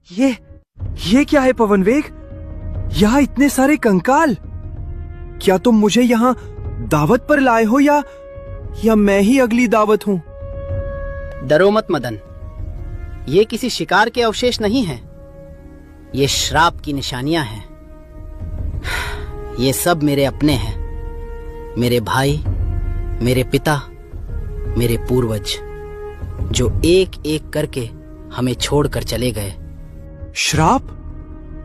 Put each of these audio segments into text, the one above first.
ये क्या है पवनवेग? यहाँ इतने सारे कंकाल। क्या तुम मुझे यहाँ दावत पर लाए हो या मैं ही अगली दावत हूँ? डरो मत मदन, ये किसी शिकार के अवशेष नहीं हैं। ये श्राप की निशानियां हैं। ये सब मेरे अपने हैं, मेरे भाई, मेरे पिता, मेरे पूर्वज, जो एक एक करके हमें छोड़कर चले गए। श्राप?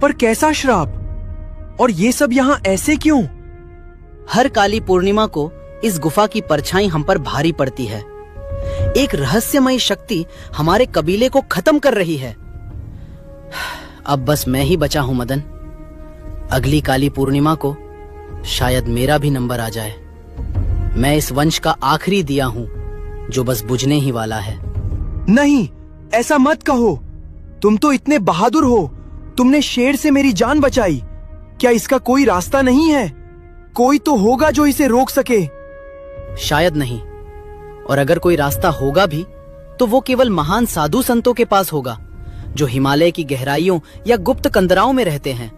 पर कैसा श्राप? और ये सब यहाँ ऐसे क्यों? हर काली पूर्णिमा को इस गुफा की परछाई हम पर भारी पड़ती है। एक रहस्यमयी शक्ति हमारे कबीले को खत्म कर रही है। अब बस मैं ही बचा हूं मदन। अगली काली पूर्णिमा को शायद मेरा भी नंबर आ जाए। मैं इस वंश का आखिरी दिया हूं जो बस बुझने ही वाला है। नहीं, ऐसा मत कहो। तुम तो इतने बहादुर हो। तुमने शेर से मेरी जान बचाई। क्या इसका कोई रास्ता नहीं है? कोई तो होगा जो इसे रोक सके। शायद नहीं, और अगर कोई रास्ता होगा भी तो वो केवल महान साधु संतों के पास होगा, जो हिमालय की गहराइयों या गुप्त कंदराओं में रहते हैं।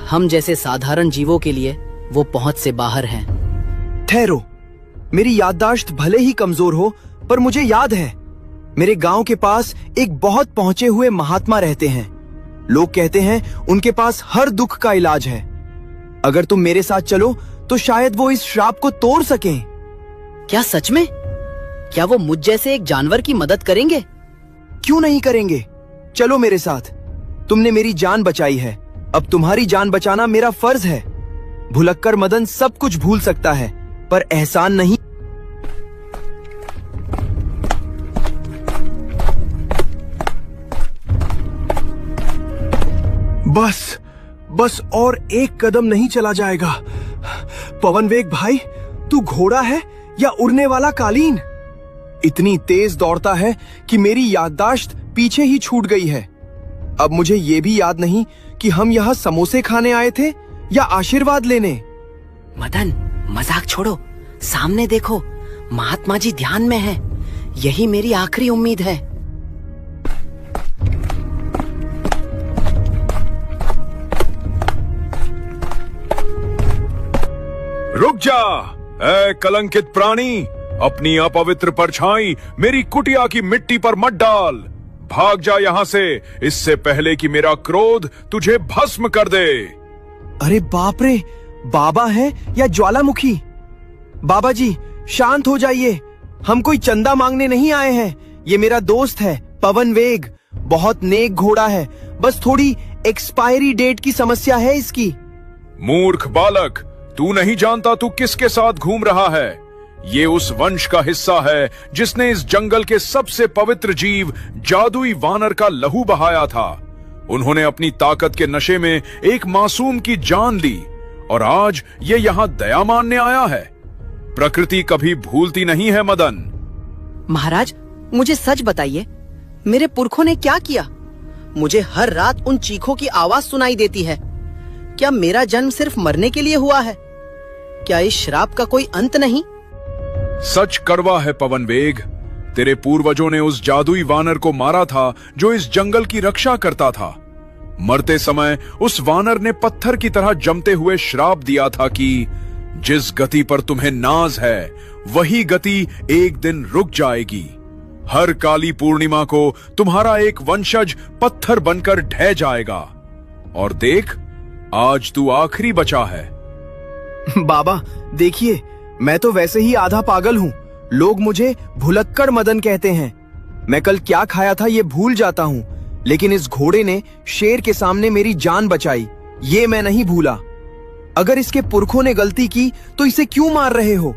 हम जैसे साधारण जीवों के लिए वो पहुंच से बाहर हैं। ठहरो, मेरी याददाश्त भले ही कमजोर हो, पर मुझे याद है मेरे गांव के पास एक बहुत पहुंचे हुए महात्मा रहते हैं। लोग कहते हैं उनके पास हर दुख का इलाज है। अगर तुम मेरे साथ चलो तो शायद वो इस श्राप को तोड़ सकें। क्या सच में? क्या वो मुझ जैसे एक जानवर की मदद करेंगे? क्यों नहीं करेंगे? चलो मेरे साथ। तुमने मेरी जान बचाई है, अब तुम्हारी जान बचाना मेरा फर्ज है। भुलक्कर मदन सब कुछ भूल सकता है, पर एहसान नहीं। बस और एक कदम नहीं चला जाएगा। पवनवेग भाई, तू घोड़ा है या उड़ने वाला कालीन? इतनी तेज दौड़ता है कि मेरी याददाश्त पीछे ही छूट गई है। अब मुझे ये भी याद नहीं कि हम यहाँ समोसे खाने आए थे या आशीर्वाद लेने। मदन, मजाक छोड़ो, सामने देखो, महात्मा जी ध्यान में हैं। यही मेरी आखिरी उम्मीद है। रुक जा, ऐ कलंकित प्राणी, अपनी अपवित्र परछाई मेरी कुटिया की मिट्टी पर मत डाल। भाग जा यहाँ से, इससे पहले कि मेरा क्रोध तुझे भस्म कर दे। अरे बाप रे, बाबा है या ज्वालामुखी? बाबा जी शांत हो जाइए, हम कोई चंदा मांगने नहीं आए हैं। ये मेरा दोस्त है पवनवेग, बहुत नेक घोड़ा है, बस थोड़ी एक्सपायरी डेट की समस्या है इसकी। मूर्ख बालक, तू नहीं जानता तू किसके साथ घूम रहा है। ये उस वंश का हिस्सा है जिसने इस जंगल के सबसे पवित्र जीव जादुई वानर का लहू बहाया था। उन्होंने अपनी ताकत के नशे में एक मासूम की जान ली और आज ये यहाँ दया मानने आया है। प्रकृति कभी भूलती नहीं है मदन। महाराज, मुझे सच बताइए, मेरे पुरखों ने क्या किया? मुझे हर रात उन चीखों की आवाज सुनाई देती है। क्या मेरा जन्म सिर्फ मरने के लिए हुआ है? क्या इस श्राप का कोई अंत नहीं? सच कड़वा है पवनवेग। तेरे पूर्वजों ने उस जादुई वानर को मारा था जो इस जंगल की रक्षा करता था। मरते समय उस वानर ने पत्थर की तरह जमते हुए श्राप दिया था कि जिस गति पर तुम्हें नाज है वही गति एक दिन रुक जाएगी। हर काली पूर्णिमा को तुम्हारा एक वंशज पत्थर बनकर ढह जाएगा। और देख, आज तू आखिरी बचा है। बाबा देखिए, मैं तो वैसे ही आधा पागल हूँ। लोग मुझे भुलक्कड़ मदन कहते हैं। मैं कल क्या खाया था ये भूल जाता हूँ, लेकिन इस घोड़े ने शेर के सामने मेरी जान बचाई, ये मैं नहीं भूला। अगर इसके पुरखों ने गलती की तो इसे क्यों मार रहे हो?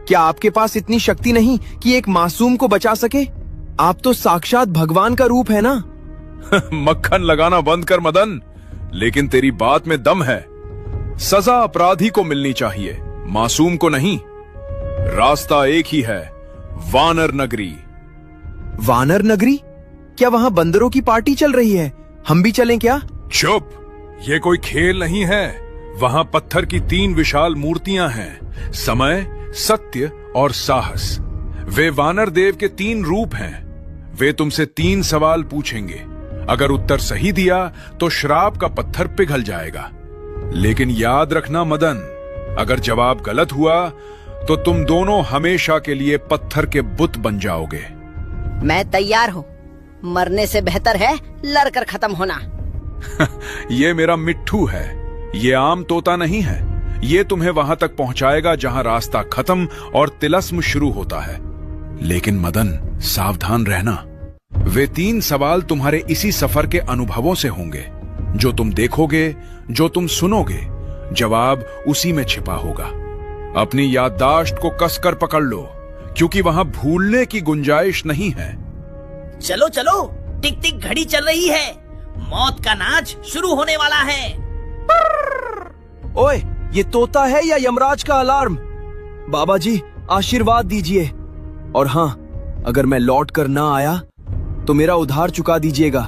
क्या आपके पास इतनी शक्ति नहीं कि एक मासूम को बचा सके? आप तो साक्षात भगवान का रूप है ना। मक्खन लगाना बंद कर मदन, लेकिन तेरी बात में दम है। सजा अपराधी को मिलनी चाहिए, मासूम को नहीं। रास्ता एक ही है, वानर नगरी। वानर नगरी? क्या वहां बंदरों की पार्टी चल रही है? हम भी चलें क्या? चुप, ये कोई खेल नहीं है। वहां पत्थर की 3 विशाल मूर्तियां हैं, समय, सत्य और साहस। वे वानर देव के 3 रूप हैं। वे तुमसे 3 सवाल पूछेंगे। अगर उत्तर सही दिया तो श्राप का पत्थर पिघल जाएगा। लेकिन याद रखना मदन, अगर जवाब गलत हुआ तो तुम दोनों हमेशा के लिए पत्थर के बुत बन जाओगे। मैं तैयार हूँ। मरने से बेहतर है लड़कर खत्म होना। ये मेरा मिट्ठू है, ये आम तोता नहीं है। ये तुम्हें वहां तक पहुंचाएगा जहां रास्ता खत्म और तिलस्म शुरू होता है। लेकिन मदन, सावधान रहना। वे 3 सवाल तुम्हारे इसी सफर के अनुभवों से होंगे। जो तुम देखोगे, जो तुम सुनोगे, जवाब उसी में छिपा होगा। अपनी याददाश्त को कसकर पकड़ लो, क्योंकि वहां भूलने की गुंजाइश नहीं है। चलो चलो, टिक टिक घड़ी चल रही है। मौत का नाच शुरू होने वाला है। ओए, ये तोता है या यमराज का अलार्म? बाबा जी, आशीर्वाद दीजिए। और हाँ, अगर मैं लौट कर ना आया तो मेरा उधार चुका दीजिएगा।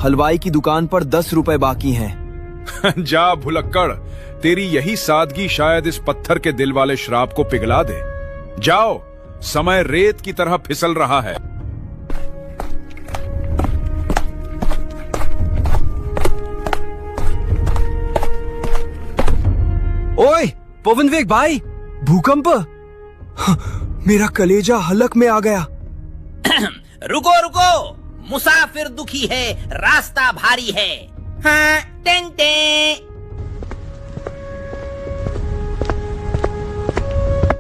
हलवाई की दुकान पर 10 रुपए बाकी हैं। जा भुलक्कड़, तेरी यही सादगी शायद इस पत्थर के दिल वाले श्राप को पिघला दे। जाओ, समय रेत की तरह फिसल रहा है। ओए पवनवेग भाई, भूकंप! मेरा कलेजा हलक में आ गया। रुको रुको, मुसाफिर दुखी है, रास्ता भारी है। हाँ, टें टें।